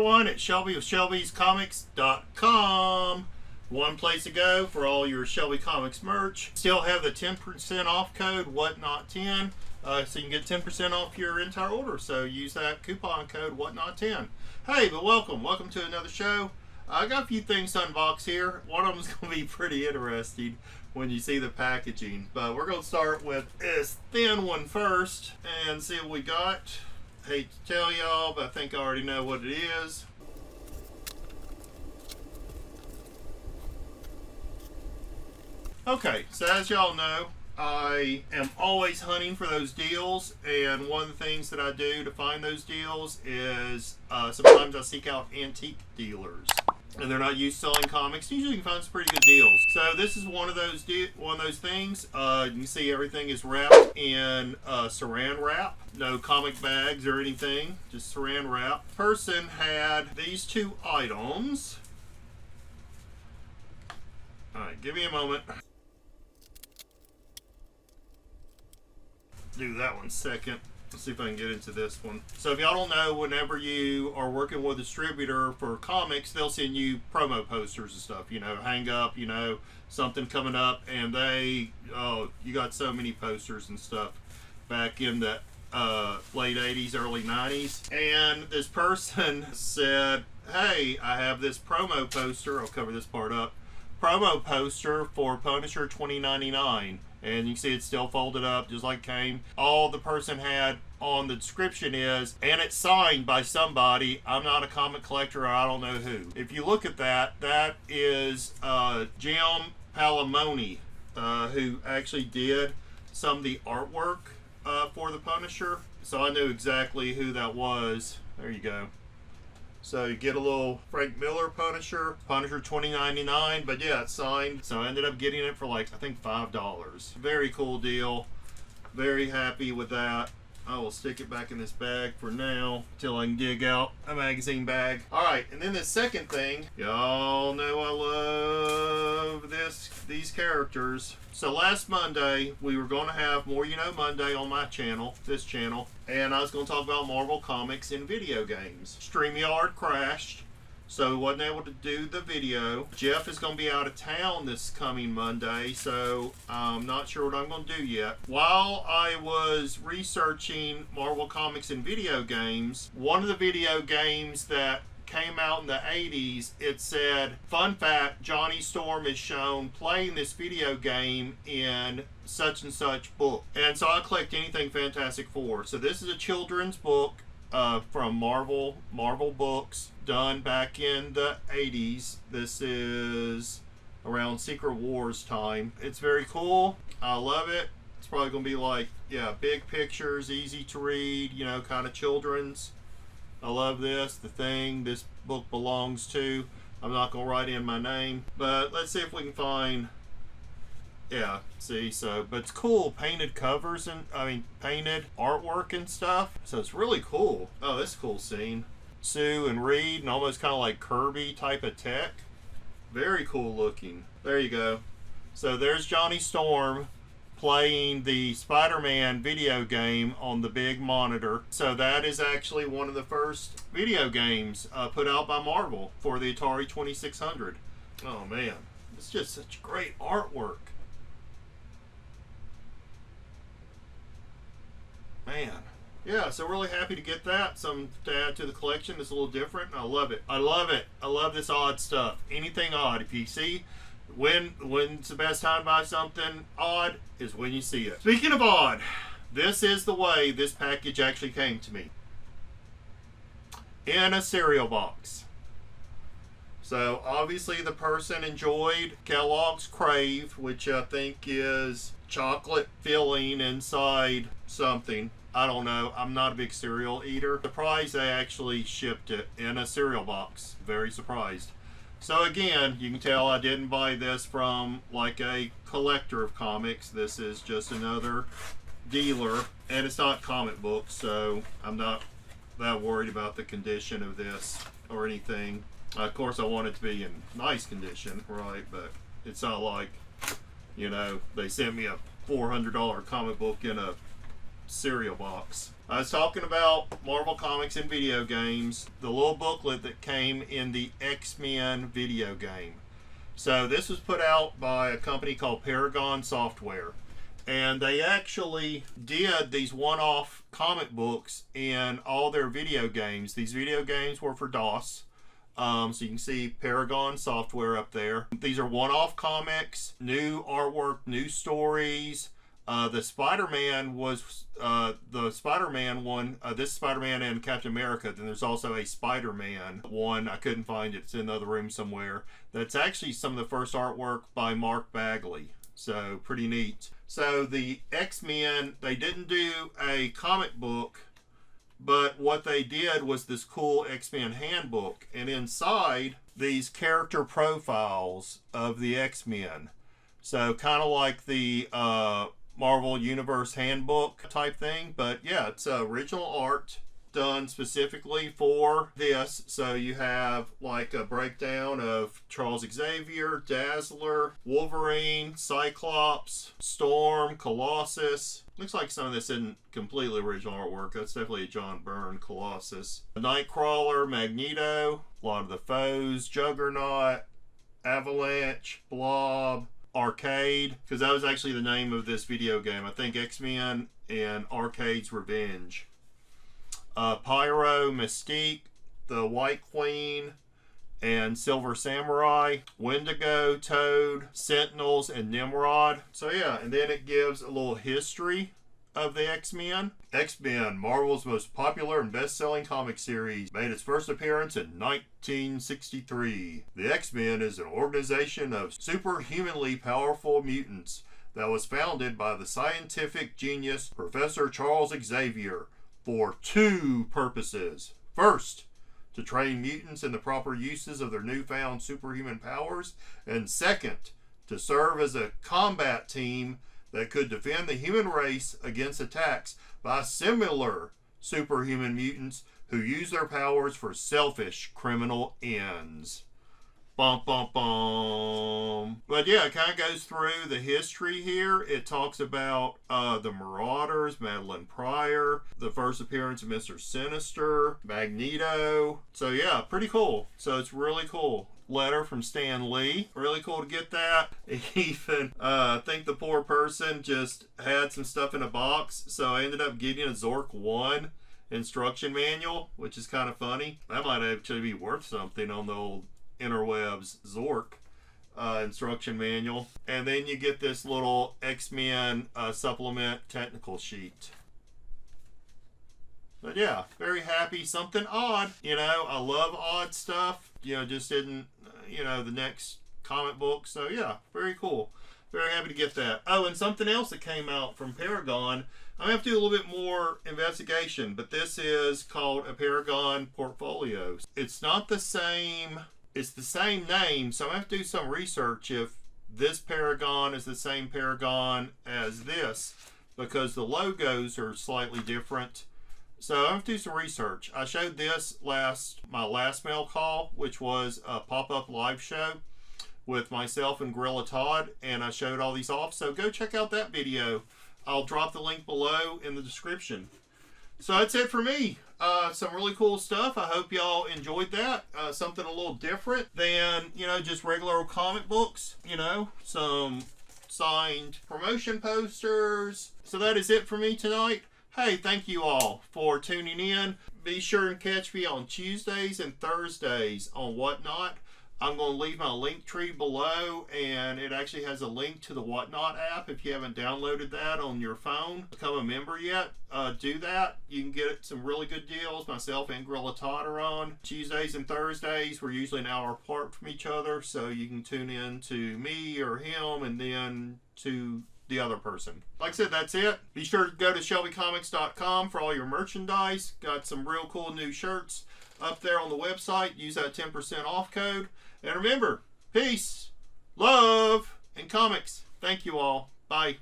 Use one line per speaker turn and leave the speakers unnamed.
everyone at Shelby of Shelby'sComics.com. One place to go for all your Shelby Comics merch. Still have the 10% off code WhatNot10, so you can get 10% off your entire order. So use that coupon code WhatNot10. Hey, but welcome to another show. I got a few things to unbox here. One of them is going to be pretty interesting when you see the packaging. But we're going to start with this thin one first and see what we got. Hate to tell y'all, but I think I already know what it is. Okay, so as y'all know, I am always hunting for those deals, and one of the things that I do to find those deals is sometimes I seek out antique dealers, and they're not used to selling comics. Usually you can find some pretty good deals. So this is one of those things. You can see everything is wrapped in saran wrap. No comic bags or anything, just saran wrap. Person had these two items. All right, give me a moment. Do that one second. Let's see if I can get into this one. So if y'all don't know, whenever you are working with a distributor for comics, they'll send you promo posters and stuff, you know, hang up, you know, something coming up, and you got so many posters and stuff back in the late 80s, early 90s. And this person said, hey, I have this promo poster, I'll cover this part up, promo poster for Punisher 2099. And you can see it's still folded up just like it came. All the person had on the description is, and it's signed by somebody. I'm not a comic collector, or I don't know who. If you look at that, that is Jim Palamoni, who actually did some of the artwork for the Punisher. So I knew exactly who that was. There you go. So you get a little Frank Miller Punisher 2099, but yeah, it's signed. So I ended up getting it for like, I think $5. Very cool deal. Very happy with that. I will stick it back in this bag for now until I can dig out a magazine bag. All right, and then the second thing, y'all know I love these characters. So last Monday, we were going to have More You Know Monday on my channel, this channel, and I was going to talk about Marvel Comics and video games. StreamYard crashed, so we wasn't able to do the video. Jeff is going to be out of town this coming Monday, so I'm not sure what I'm going to do yet. While I was researching Marvel Comics and video games, one of the video games that came out in the 80s, it said, fun fact, Johnny Storm is shown playing this video game in such and such book. And so I clicked anything Fantastic Four. So this is a children's book from Marvel books, done back in the 80s. This is around Secret Wars time. It's very cool. I love it. It's probably going to be like, yeah, big pictures, easy to read, you know, kind of children's. I love this. The Thing this book belongs to. I'm not going to write in my name, but let's see if we can find, yeah, see, so, but it's cool. Painted covers and, painted artwork and stuff. So it's really cool. Oh, this is a cool scene. Sue and Reed, and almost kind of like Kirby type of tech. Very cool looking. There you go. So there's Johnny Storm playing the SpiderMan video game on the big monitor. So that is actually one of the first video games put out by Marvel for the Atari 2600. Oh man, it's just such great artwork. Man. Yeah, so really happy to get that. Some to add to the collection. It's a little different. I love it. I love it. I love this odd stuff. Anything odd. If you see when's the best time to buy something odd is when you see it. Speaking of odd, this is the way this package actually came to me. In a cereal box. So obviously the person enjoyed Kellogg's Crave, which I think is chocolate filling inside something. I don't know. I'm not a big cereal eater. Surprised they actually shipped it in a cereal box. Very surprised. So again, you can tell I didn't buy this from like a collector of comics. This is just another dealer, and it's not comic books, so I'm not that worried about the condition of this or anything. Of course, I want it to be in nice condition, right? But it's not like, you know, they sent me a $400 comic book in a cereal box. I was talking about Marvel Comics and video games, the little booklet that came in the X-Men video game. So this was put out by a company called Paragon Software. And they actually did these one-off comic books in all their video games. These video games were for DOS. So you can see Paragon Software up there. These are one-off comics, new artwork, new stories. The Spider-Man was the Spider-Man one. This Spider-Man and Captain America. Then there's also a Spider-Man one. I couldn't find it. It's in the other room somewhere. That's actually some of the first artwork by Mark Bagley. So pretty neat. So the X-Men, they didn't do a comic book, but what they did was this cool XMen Handbook. And inside, these character profiles of the X-Men. So kind of like the Marvel Universe Handbook type thing. But yeah, it's original art done specifically for this. So you have like a breakdown of Charles Xavier, Dazzler, Wolverine, Cyclops, Storm, Colossus. Looks like some of this isn't completely original artwork. That's definitely a John Byrne Colossus. Nightcrawler, Magneto, a lot of the foes, Juggernaut, Avalanche, Blob, Arcade, because that was actually the name of this video game. I think X-Men and Arcade's Revenge. Pyro, Mystique, the White Queen, and Silver Samurai, Wendigo, Toad, Sentinels, and Nimrod. So yeah, and then it gives a little history of the X-Men. X-Men, Marvel's most popular and best-selling comic series, made its first appearance in 1963. The X-Men is an organization of superhumanly powerful mutants that was founded by the scientific genius Professor Charles Xavier for two purposes. First, to train mutants in the proper uses of their newfound superhuman powers, and second, to serve as a combat team that could defend the human race against attacks by similar superhuman mutants who use their powers for selfish criminal ends. Bum, bum, bum. But yeah, it kind of goes through the history here. It talks about the Marauders, Madeline Pryor, the first appearance of Mr. Sinister, Magneto. So yeah, pretty cool. So it's really cool. Letter from Stan Lee. Really cool to get that. Even, I think the poor person just had some stuff in a box, so I ended up getting a Zork 1 instruction manual, which is kind of funny. That might actually be worth something on the old interwebs. Zork instruction manual. And then you get this little X-Men supplement technical sheet. But yeah, very happy. Something odd. You know, I love odd stuff. You know, just didn't, the next comic book. So yeah, very cool. Very happy to get that. Oh, and something else that came out from Paragon. I'm going to have to do a little bit more investigation, but this is called a Paragon Portfolio. It's not the same, it's the same name, so I'm going to have to do some research if this Paragon is the same Paragon as this, because the logos are slightly different. So I have to do some research. I showed this my last mail call, which was a pop-up live show with myself and Gorilla Todd, and I showed all these off. So go check out that video. I'll drop the link below in the description. So that's it for me. Some really cool stuff. I hope y'all enjoyed that. Something a little different than, just regular old comic books. Some signed promotion posters. So that is it for me tonight. Hey, thank you all for tuning in. Be sure and catch me on Tuesdays and Thursdays on Whatnot. I'm going to leave my link tree below, and it actually has a link to the Whatnot app. If you haven't downloaded that on your phone, become a member yet, do that. You can get some really good deals. Myself and Gorilla Todd are on Tuesdays and Thursdays. We're usually an hour apart from each other, so you can tune in to me or him and then to the other person. Like I said, that's it. Be sure to go to shelbycomics.com for all your merchandise. Got some real cool new shirts up there on the website. Use that 10% off code. And remember, peace, love, and comics. Thank you all. Bye.